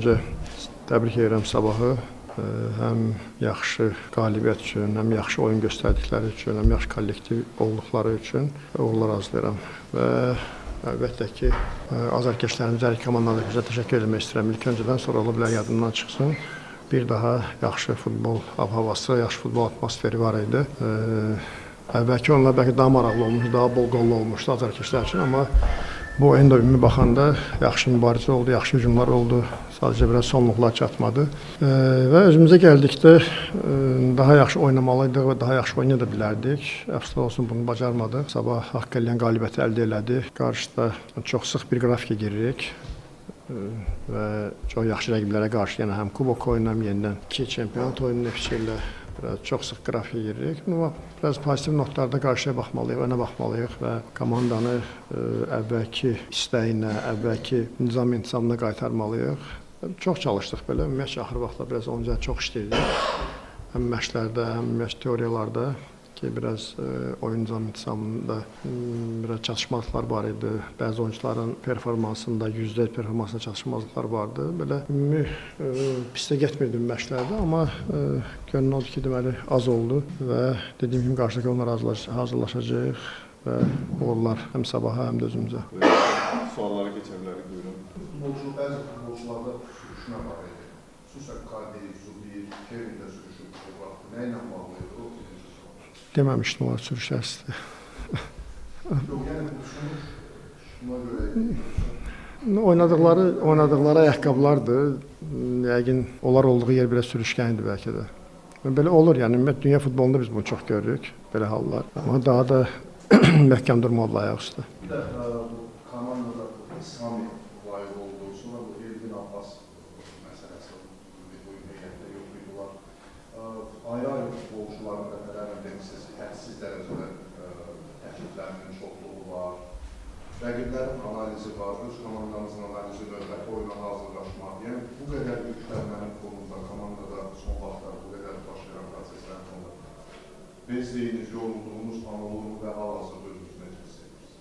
Öncə təbrik edirəm Sabahı. Həm yaxşı qalibiyyət üçün, həm yaxşı oyun göstərdikləri üçün, həm yaxşı kollektiv olduqları üçün uğurlar arzulayıram. Və əlbəttə ki, azarkeşlərimiz hər iki komandalarımıza təşəkkür etmək istəyirəm. İlk öncədən sonra ola bilər yadımdan çıxsın. Bir daha yaxşı futbol havası, yaxşı futbol atmosferi var idi. Əvvəlki oyunlar bəlkə daha maraqlı olmuşdu, daha bol qollu olmuşdu azarkeşlər üçün, amma bu oyunda ümumi baxanda yaxşı mübarizə oldu, yaxşı hücumlar oldu. Sadəcə biraz sonluqlar çatmadı. Və özümüzə gəldikdə daha yaxşı oynamalıydıq və daha yaxşı oynaya da bilərdik. Əfsuslar olsun bunu bacarmadıq. Sabah haqq eləyən qalibiyyəti əldə elədi. Qarşıda çox sıx bir qrafikə giririk. Və çox yaxşı rəqiblərə qarşı yenə həm kubok oyunu, həm yenidən 2 çempionat oyunu nəticə ilə çox sıx qrafikə giririk. Biraz pozitiv notlarda qarşıya baxmalıyıq, önə baxmalıyıq və komandanı əvvəlki istəyinə, əvvəlki nizam-intizamına qaytarmalıyıq. Çox çalışdıq belə, ümumiyyətlə axır vaxtda biraz onca çox işləyirdik. Həm məşqlərdə, həm ümumiyyətlə teoriyalarda ki, biraz oyun nizam-intizamında biraz çatışmazlıqlar var idi. Bəzi oyuncuların performansında, yüzdə performansında çatışmazlıqlar vardı. Belə ümumi pisdə getmirdim məşqlərdə, amma görünən oldu ki, deməli az oldu və dediyim kimi qarşıdakı onlara hazırlaşacağıq və uğurlar həm Sabaha, həm də özümüzə. Suallara keçə bilərik, buyurun. Bəzi futbolçularda sürüşmə var idi. Xüsusən Kadi, Zubir, Kevin də sürüşüb bu vaxtda. Nə ilə bağlı idi o? Deməmişdim onlar sürüşəsidir. Yox, yəni şuna görə oynadıqları ayaqqabılardır. Yəqin onlar olduğu yer biraz sürüşkən idi bəlkə də. Belə olur, yəni ümumiyyətlə dünya futbolunda biz bunu çox görürük, belə hallar. Amma daha da məhkəm durmalıdır ayaq üstə. Bir də komandada Sami layiq olduğu sonra bu Elvin Abbas məsələsi bu heyətdə yox idilər. Ayrı-ayrı futbolçuların dəfələrlə demişsiniz, hədsiz dərəcədə təkliflərinin çoxluğu var. Rəqiblərin analizi var, öz komandanızın analizi, növbəti oyuna hazırlaşmaq. Yəni bu qədər yüklənmənin fonunda, komandada son vaxtlar bu qədər baş verən proseslərin fonunda bezdiyiniz, yorulduğunuz an olur və hal-hazırda özünüz necə hiss edirsiniz?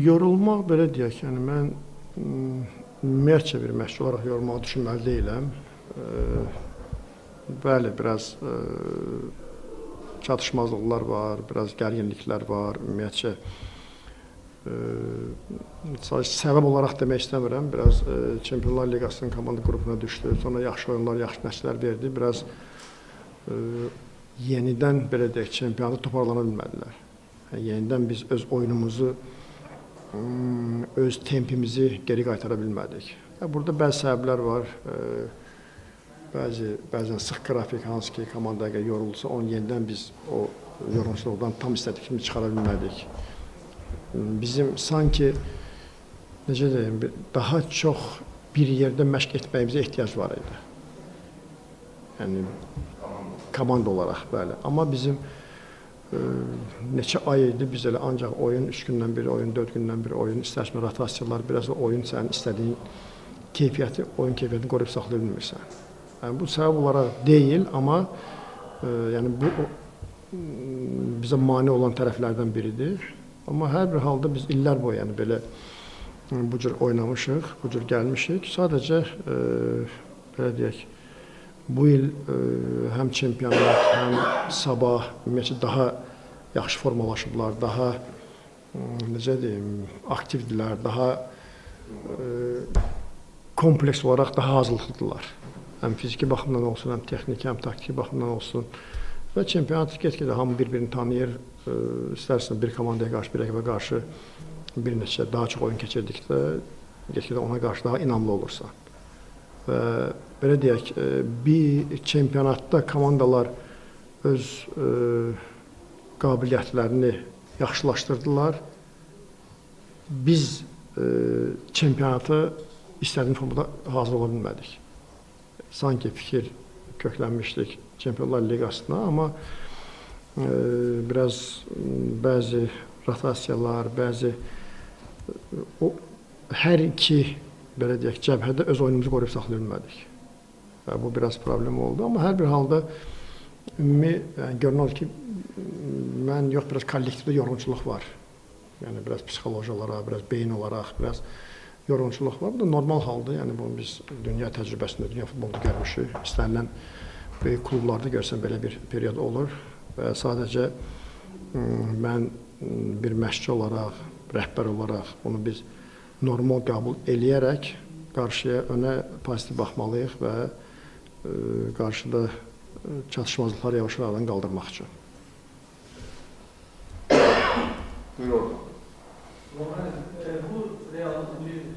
Yorulmaq belə deyək, yəni mən ümumiyyətcə bir məşqçi olaraq yorulmağı düşünməli deyiləm. Bəli, biraz çatışmazlıqlar var, biraz gərginliklər var, ümumiyyətcə səbəb olaraq demək istəmirəm, biraz Çempionlar Liqasının komanda qrupuna düşdü, sonra yaxşı oyunlar, yaxşı nəticələr verdi, biraz yenidən belə deyək, çempionatı toparlana bilmədilər. Yenidən biz öz oyunumuzu, öz tempimizi geri qaytara bilmədik. Burada bəzi səbəblər var, bəzən sıx qrafik, hansı ki, komanda əgər yorulsa, onu yenidən biz o yorulmuşluqdan tam istədik kimi çıxara bilmədik. Bizim sanki, necə deyim, daha çox bir yerdə məşq etməyimizə ehtiyac var idi. Yəni, komanda olaraq, bəli. Amma bizim neçə ay idi, biz elə ancaq oyun 3 gündən bir oyun, 4 gündən bir oyun, istərsən rotasiyalar, biraz o oyun sənin istədiyin keyfiyyəti, oyun keyfiyyətini qoruyub saxlaya bilmirsən. Yəni, bu səbəb olaraq deyil, amma yəni, bu bizə mane olan tərəflərdən biridir. Amma hər bir halda biz illər boyu yəni, belə bu cür oynamışıq, bu cür gəlmişik. Sadəcə, belə deyək, bu il həm çempionat, həm Sabah ümumiyyətlə daha yaxşı formalaşıblar, daha necə deyim, aktivdirlər, daha kompleks olaraq daha hazırlıqlıdırlar. Həm fiziki baxımdan olsun, həm texniki, həm taktiki baxımdan olsun. Və çempionat get-gedə hamı bir-birini tanıyır. İstərsən bir komandaya qarşı, bir rəqibə qarşı bir neçə daha çox oyun keçirdikdə get-gedə ona qarşı daha inamlı olursan. Və belə deyək, bir çempionatda komandalar öz qabiliyyətlərini yaxşılaşdırdılar. Biz çempionatı istədiyimiz formada hazır ola bilmədik. Sanki fikir köklənmişdik Çempionlar Liqasına, amma biraz bəzi rotasiyalar, bəzi hər iki belə deyək, cəbhədə öz oyunumuzu qoruyub saxlaya bilmədik. Bu biraz problem oldu, amma hər bir halda ümumi görünür ki, mən yox, biraz kollektivdə yorğunçuluq var. Yəni biraz psixoloji olaraq, biraz beyin olaraq, biraz yorğunçuluq var. Bu da normal haldır. Yəni bunu biz dünya təcrübəsində, dünya futbolunda görmüşük. İstənilən böyük klublarda görsən belə bir period olur və sadəcə mən bir məşqçi olaraq, rəhbər olaraq bunu biz normal qəbul eləyərək qarşıya önə pozitiv baxmalıyıq və qarşıda çatışmazlıqları yavaş-yavaş qaldırmaq üçün. Buyur orada. Bu Real'ın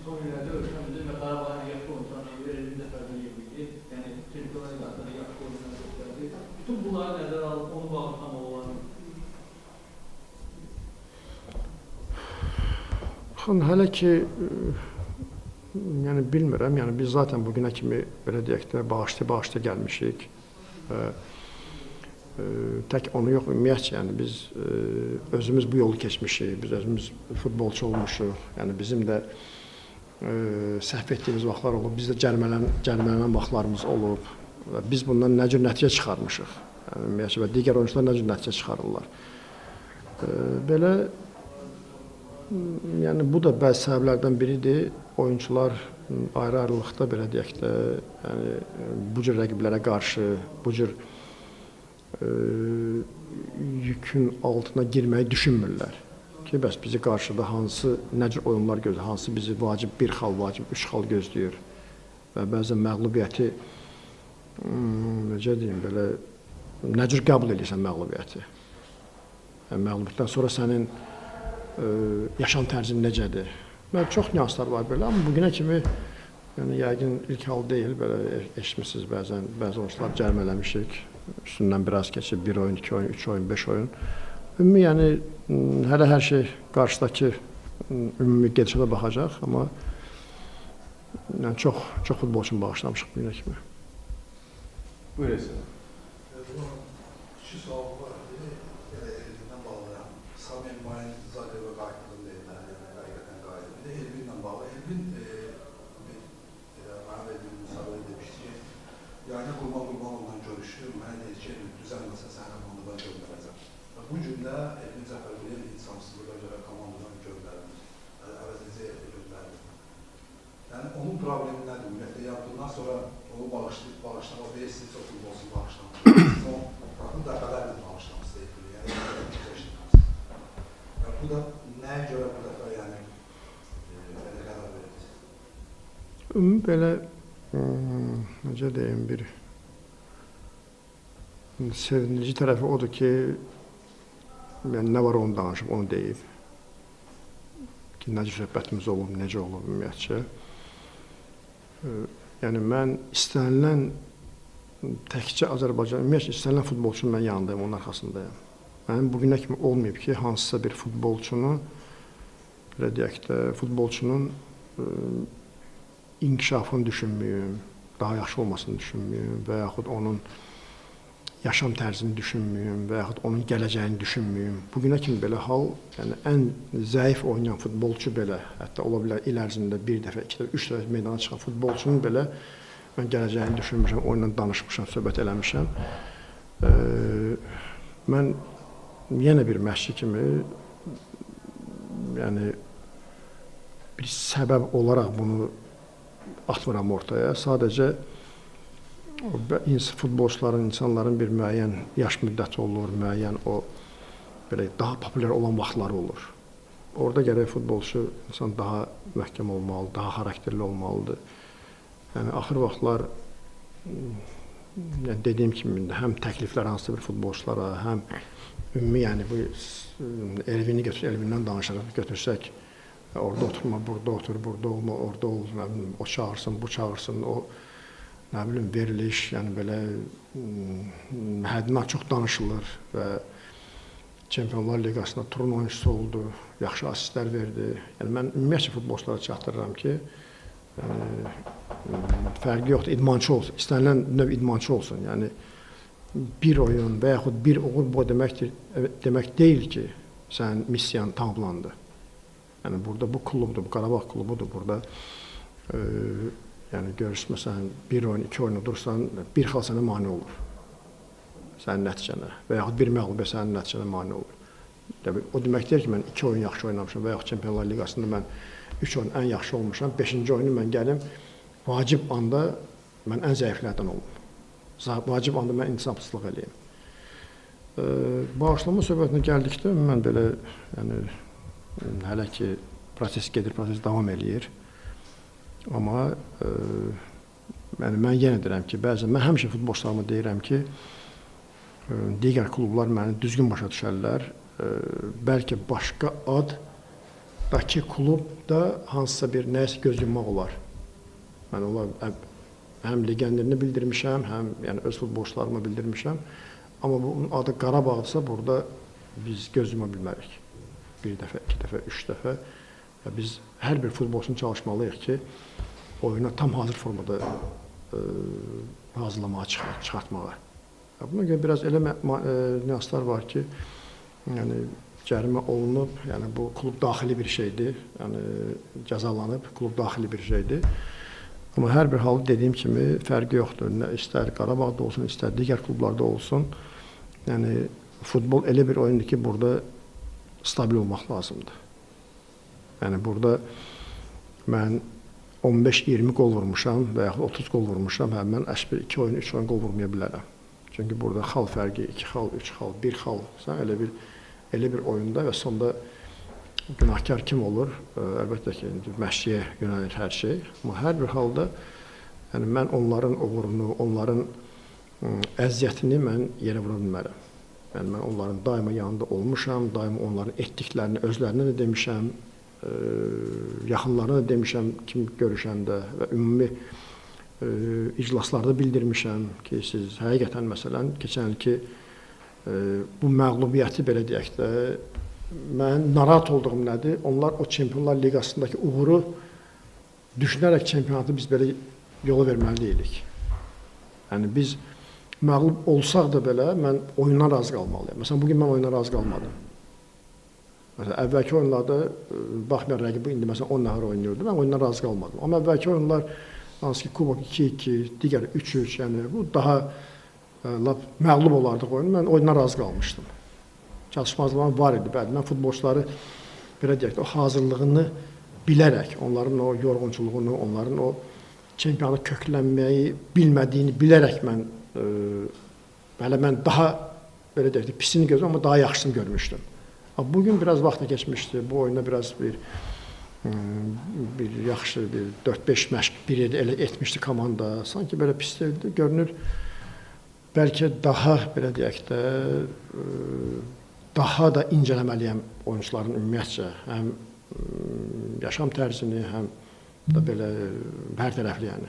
son günlerde ölçümümüzün ve Karabağ'ın yaşlı oyuncularına göre elinde fərqli bilgi, yani Türkiye'nin yanında yaşlı oyuncularına gösterdi. Bütün bunları nəzərə alıp onu bağışlamalı olan Hələ ki yəni bilmirəm. Yəni biz zaten bugünə kimi belə deyək də bağışlı gəlmişik. Tək onu yox, ümumiyyətcə, yəni biz özümüz bu yolu keçmişik, biz özümüz futbolçu olmuşuq. Yəni bizim də səhv etdiyimiz vaxtlar olub, biz də cərimələnən vaxtlarımız olub və biz bundan nə cür nəticə çıxarmışıq. Yəni ümumiyyətcə və digər oyuncular nə cür nəticə çıxarırlar. Belə yəni bu da bəzi səbəblərdən biridir. Oyuncular ayrı-ayrılıqda belə deyək də, yəni bu cür rəqiblərə qarşı, bu cür yükün altına girməyi düşünmürlər ki, bəs bizi qarşıda hansı, nə cür oyunlar gözləyir, hansı bizi vacib bir xal, vacib üç xal gözləyir və bəzən məğlubiyyəti, necə deyim, belə, nə cür qəbul edirsən məğlubiyyəti. Yəni, məğlubiyyətdən sonra sənin yaşam tərzin necədir? Çox nüanslar var belə, amma bugünə kimi yəni, yəqin ilk hal deyil, belə eşitmişsiniz bəzən, bəzi oyuncular cərimələmişik. Üstündən biraz keçib 1 oyun, 2 oyun, 3 oyun, 5 oyun. Ümumi, yəni, hələ hər şey qarşıdakı ümumi gedişata baxacaq, amma yəni, çox futbolçunu bağışlamışıq bugünə kimi. Buyur Esin. Bunun iki sual var. Biri Elvin'den bağlı. Sami Mayın Zagreb'e qayıtdığını deyirlər, yəni həqiqətən qayıtdı. Bir də Elvin'den bağlı. Elvin bana verdiğim müsaade demişti ki, yayına Qurbanovla görüşdü. Mənə deyir ki, düzəlməsə səni komandadan göndərəcəm. Bu gündə Elvin Cəfərquliyev insansızlığa görə komandadan göndərilmiş. Əvəzinizi göndərilmiş. Yəni onun problemi nədir? Ümumiyyətlə yaptığından sonra onu bağışlamaq deyilsiniz, o futbolsuz bağışlamaq. Siz o bu dəfələrlə bağışlaması deyil. Yəni bu da nəyə görə bu dəfə yəni belə qərar verirsiniz? Ümumi belə necə deyim, bir sevindirici tərəfi odur ki, yəni nə var onu danışıb, onu deyib. Ki, necə söhbətimiz olub, necə olub ümumiyyətcə. Yəni mən istənilən təkcə Azərbaycan, ümumiyyətcə istənilən futbolçunun mən yanındayım, onun arxasındayım. Mənim bugünə kimi olmayıb ki, hansısa bir futbolçunu, belə deyək də, futbolçunun inkişafını düşünməyim, daha yaxşı olmasını düşünməyim və yaxud onun yaşam tərzini düşünməyim və yaxud onun gələcəyini düşünməyim. Bugünə kimi belə hal, yəni ən zəif oynayan futbolçu belə, hətta ola bilər il ərzində bir dəfə, iki dəfə, üç dəfə meydana çıxan futbolçunun belə mən gələcəyini düşünmüşəm, onunla danışmışam, söhbət eləmişəm. Mən yenə bir məşqçi kimi, yəni bir səbəb olaraq bunu atmıram ortaya. Sadəcə futbolçuların, insanların bir müəyyən yaş müddəti olur, müəyyən o belə daha populyar olan vaxtları olur. Orada gərək futbolçu insan daha məhkəm olmalı, daha xarakterli olmalıdır. Yəni axır vaxtlar yəni dediyim kimi həm təkliflər hansısa bir futbolçulara, həm ümumi yəni bu Elvini Elvindən danışaraq götürsək, orada oturma, burada otur, burada olma, orada ol, nə bilim, o çağırsın, bu çağırsın, o nə bilim veriliş, yəni belə həddindən çox danışılır və Çempionlar Liqasında turun oyuncusu oldu, yaxşı asistlər verdi. Yəni mən ümumiyyətcə futbolçulara çatdırıram ki, fərqi yoxdur, idmançı olsun, istənilən növ idmançı olsun. Yəni bir oyun və yaxud bir uğur boy demək deyil ki, sənin missiyan tamamlandı. Yəni burada bu klubdur, bu Qarabağ klubudur. Burada yəni görürsən, məsələn, bir oyun, iki oyun dursan, bir xal sənə mane olur. Sənin nəticənə və yaxud bir məğlubiyyət sənin nəticənə mane olur. O demək deyir ki, mən 2 oyun yaxşı oynamışam və yaxud Çempionlar Liqasında mən 3 oyun ən yaxşı olmuşam. 5-ci oyunu mən gəlim vacib anda mən ən zəiflərdən olum. Vacib anda mən intizamsızlıq eləyim. Bağışlanma söhbətinə gəldikdə mən belə yəni hələ ki proses gedir, proses davam eləyir. Amma mən yenə deyirəm ki, bəzən mən həmişə futbolçularıma deyirəm ki, digər klublar məni düzgün başa düşərlər. Bəlkə başqa addakı klubda hansısa bir nəyisə göz yummaq olar. Mən onlar həm legionerini bildirmişəm, həm yəni öz futbolçularıma bildirmişəm. Amma bunun adı Qarabağdırsa, burada biz göz yuma bilmərik. 1 dəfə, 2 dəfə, 3 dəfə. Biz hər bir futbolçunu çalışmalıyıq ki, oyuna tam hazır formada hazırlamağa, çıxartmağa. Buna görə biraz elə nüanslar var ki, yəni cərimə olunub, yəni bu klub daxili bir şeydir, yəni cəzalanıb, klub daxili bir şeydir. Amma hər bir halda dediyim kimi fərqi yoxdur. Nə istər Qarabağda olsun, istər digər klublarda olsun. Yəni futbol elə bir oyundur ki, burada stabil olmaq lazımdır. Yəni burada mən 15-20 qol vurmuşam və yaxud 30 qol vurmuşam, mən əşbir 2 oyun, 3 oyun qol vurmaya bilərəm. Çünki burada xal fərqi 2 xal, 3 xal, 1 xal, elə bir oyunda və sonda günahkar kim olur? Əlbəttə ki, məşqçiyə yönəlir hər şey. Amma hər bir halda yəni mən onların uğurunu, onların əziyyətini mən yerə vura bilmərəm. Yəni mən onların daima yanında olmuşam, daima onların etdiklərini özlərinə də demişəm, yaxınlarına da demişəm kim görüşəndə və ümumi iclaslarda bildirmişəm ki, siz həqiqətən məsələn, keçən ilki bu məğlubiyyəti belə deyək də, mən narahat olduğum nədir? Onlar o Çempionlar Liqasındakı uğuru düşünərək çempionatı biz belə yola verməli deyilik. Yəni biz məğlub olsaq da belə, mən oyundan razı qalmalıyım. Məsələn, bugün mən oyundan razı qalmadım. Məsələn, əvvəlki oyunlarda, baxmayaraq rəqibi indi məsələn 10 nəfər oynayırdı, mən oyundan razı qalmadım. Amma əvvəlki oyunlar, hansı ki, Kubok 2-2, digər 3-3, yəni bu daha məğlub olardıq oyunu, mən oyundan razı qalmışdım. Çalışmazlığım var idi, bəli. Mən futbolçuları, belə deyək də, o hazırlığını bilərək, onların o yorğunçuluğunu, onların o çempionata köklənməyi bilmədiyini bilərək mən daha, belə deyək də, pisini gözüm, amma daha yaxşısını görmüşdüm. Bugün biraz vaxt keçmişdi, bu oyuna biraz bir yaxşı, 4-5 məşq bir yerdə elə etmişdi komanda. Sanki belə pis deyildi, görünür. Bəlkə daha, belə deyək də, daha da incələməliyəm oyuncuların ümumiyyətcə, həm yaşam tərzini, həm də belə hər tərəfli yəni.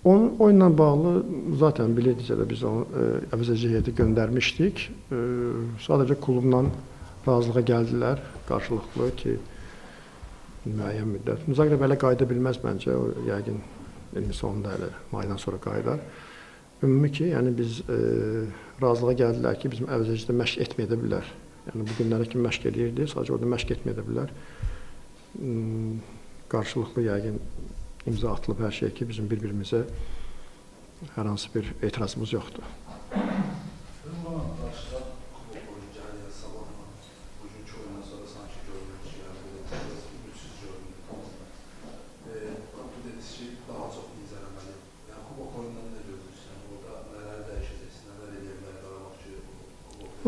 Onun oyunla bağlı zaten bilirdikcə də biz onu əvəzedici heyətə göndərmişdik. Sadəcə klubla razılığa gəldilər, qarşılıqlı ki, müəyyən müddət. Müzaqirə belə qayıda bilməz məncə, o yəqin ilmin sonunda elə maydan sonra qayıdar. Ümumi ki, yəni biz razılığa gəldilər ki, bizim əvəzedicidə məşq etməyə də bilər. Yəni bu günlərə kimi məşq edirdi, sadəcə orada məşq etməyə də bilər. Qarşılıqlı yəqin imza atılıb hər şey ki, bizim bir-birimizə hər hansı bir etirazımız yoxdur.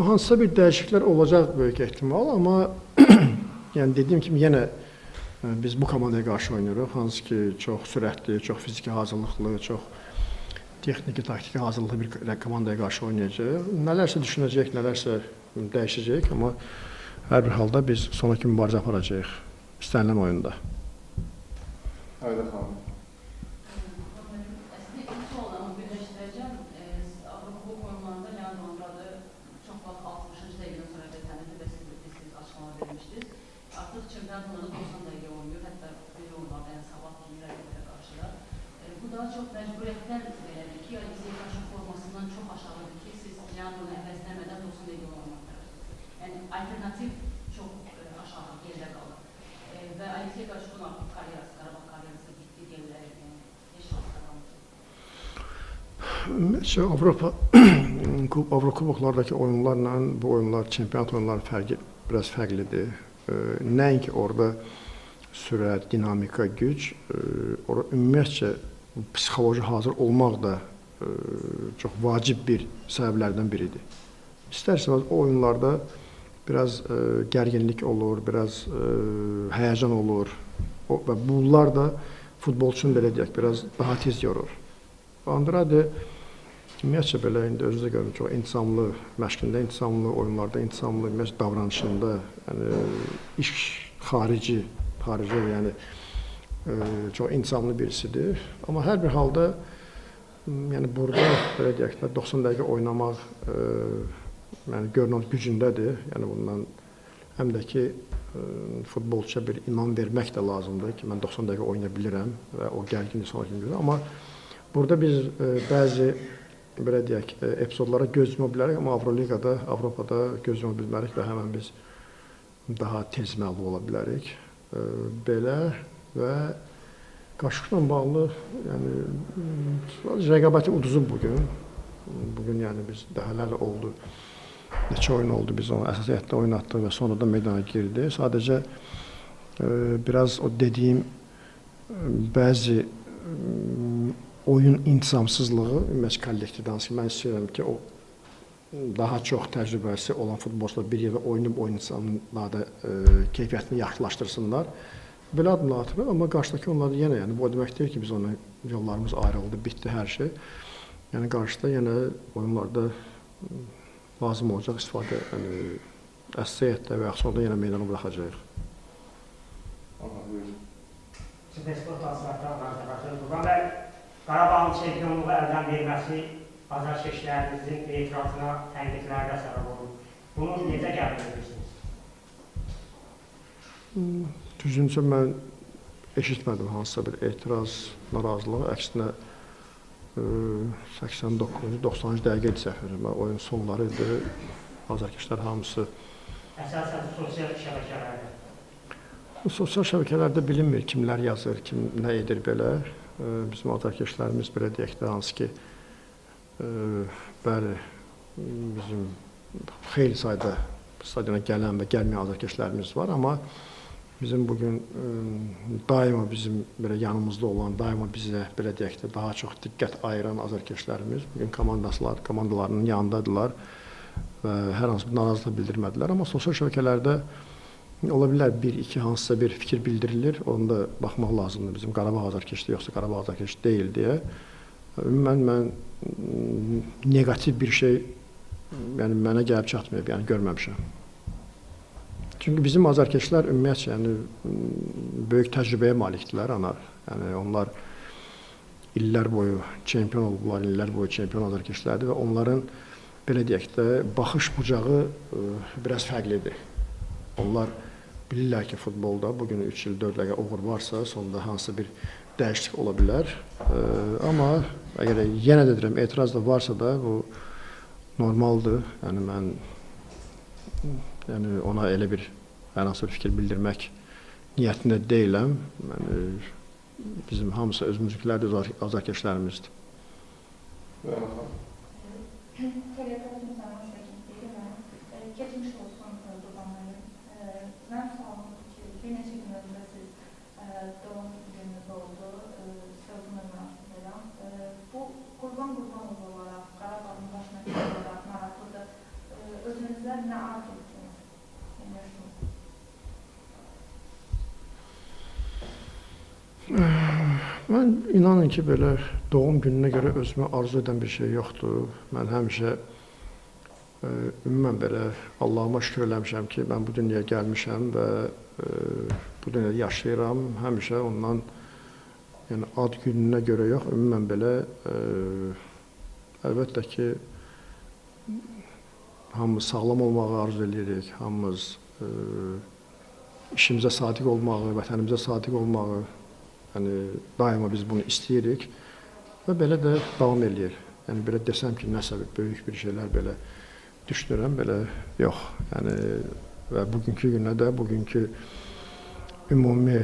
Hansısa bir dəyişikliklər olacaq böyük ehtimal, amma yəni dediyim kimi yenə biz bu komandaya qarşı oynayırıq, hansı ki, çox sürətli, çox fiziki hazırlıqlı, çox texniki, taktiki hazırlıqlı bir komandaya qarşı oynayacaq. Nələrsə düşünəcək, nələrsə dəyişəcək, amma hər bir halda biz sonraki mübarizə aparacağıq istənilən oyunda. Ayda xanım. Alternativ çox aşağı yerdə qalır. Və Alisiyə qarşı bunun artıq karyerası, Qarabağ karyerası bitdi, deyirlər, heç vaxt qalmadı. Ümumiyyətcə Avrokuboklardakı oyunlarla bu oyunlar, çempionat oyunları biraz fərqlidir. Nəinki orada sürət, dinamika, güc, ümumiyyətcə psixoloji hazır olmaq da çox vacib bir səbəblərdən biridir. İstərseniz o oyunlarda biraz gərginlik olur, biraz həyəcan olur və bunlar da futbolçunu belə deyək, biraz daha tez yorur. Andrade ümumiyyətcə belə indi özü də görür, çox intisamlı məşqində, intisamlı oyunlarda, intisamlı davranışında, yəni iş xarici, yəni çox intisamlı birisidir. Amma hər bir halda yəni burada belə deyək də 90 dəqiqə oynamaq yəni görünən gücündədir. Yəni bundan həm də ki futbolçuya bir inam vermək də lazımdır ki, mən 90 dəqiqə oynaya bilirəm və o gərginlik sonraki gündə. Amma burada biz bəzi belə deyək epizodlara göz yuma bilərik, amma Avroliqada, Avropada göz yuma bilmərik və həmin biz daha tez məğlub ola bilərik. Belə və Qaşıqla bağlı yəni rəqabəti uduzub bugün. Bugün yəni biz dəfələrlə oldu. Neçə oyun oldu biz onu əsas heyətdə oynatdıq və sonra da meydana girdi. Sadəcə biraz o dediyim bəzi oyun intizamsızlığı ümumiyyətlə kollektivdən mən istəyirəm ki, o daha çox təcrübəsi olan futbolçular bir yerdə oynayıb oyun intizamında keyfiyyətini yaxşılaşdırsınlar. Belə adımlar atılır, amma qarşıdakı onlar yenə, yəni bu o demək deyil ki, biz ona yollarımız ayrıldı, bitdi hər şey. Yəni qarşıda yenə oyunlarda lazım olacaq istifadə, yəni əsas heyətdə və yaxud sonra yenə meydana buraxacağıq. Sport Asfaltdan Azərbaycan Qurban bəy, Qarabağın çempionluğu əldən verməsi azarkeşlərimizin etirazına, tənqidlərdə səbəb olur. Bunu necə qəbul edirsiniz? Düzüncə mən eşitmədim hansısa bir etiraz, narazılıq. Əksinə 89-90 dəqiqə idi səhv oyun sonları idi. Azarkeşlər hamısı. Əsasən sosial şəbəkələrdə. Sosial şəbəkələrdə bilinmir kimlər yazır, kim nə edir belə. Bizim azarkeşlərimiz belə deyək də hansı ki, bəli, bizim xeyli sayda stadiona gələn və gəlməyən azarkeşlərimiz var, amma bizim bugün daima bizim belə yanımızda olan, daima bizə belə deyək də daha çox diqqət ayıran azarkeşlərimiz bugün komandalarının yanındadılar və hər hansı bir narazılıq bildirmədilər. Amma sosial şəbəkələrdə ola bilər bir-iki hansısa bir fikir bildirilir, onu da baxmaq lazımdır. Bizim Qarabağ azarkeşdir, yoxsa Qarabağ azarkeş deyil deyə. Ümumən mən negativ bir şey yəni mənə gəlib çatmayıb, yəni görməmişəm. Çünki bizim azarkeşlər ümumiyyətcə yəni böyük təcrübəyə malikdirlər anar. Yəni onlar illər boyu çempion olublar, illər boyu çempion azarkeşlərdir və onların belə deyək də baxış bucağı biraz fərqlidir. Onlar bilirlər ki, futbolda bugün 3 il 4 dəqiqə uğur varsa, sonunda hansısa bir dəyişiklik ola bilər. Amma əgər yenə də deyirəm, etiraz da varsa da bu normaldır. Yəni mən ona elə bir hər hansı bir fikir bildirmək niyyətində deyiləm. Bizim hamısı özümüzünkilər də azarkeşlərimizdir. Geçmiş olsun Qurbanların. Mən sualım ki, bir neçə gün öncə siz doğum gününüz oldu, sözümə münasib edirəm. Bu Qurban Qurbanov olaraq, Qarabağın baş məktəbi olaraq maraqlıdır. Özünüzdə nə arzu edirsiniz? Mən inanın ki, belə doğum gününə görə özümə arzu edən bir şey yoxdur. Mən həmişə ümumən belə Allahıma şükür eləmişəm ki, mən bu dünyaya gəlmişəm və bu dünyada yaşayıram. Həmişə ondan ad gününə görə yox, ümumən belə əlbəttə ki, hamımız sağlam olmağı arzu edirik, hamımız işimizə sadiq olmağı, vətənimizə sadiq olmağı, daima biz bunu istəyirik və belə də davam edir. Yəni belə desəm ki, nəsə böyük bir şeylər belə düşünürəm, belə yox. Və bugünkü günə də, bugünkü ümumi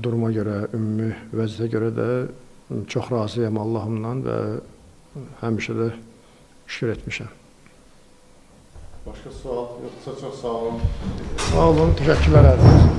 duruma görə, ümumi vəziyyətə görə də çox razıyam Allahımdan və həmişə də şükür etmişəm. Başqa sual yoxsa çox sağ olun. Sağ olun, təşəkkürlər.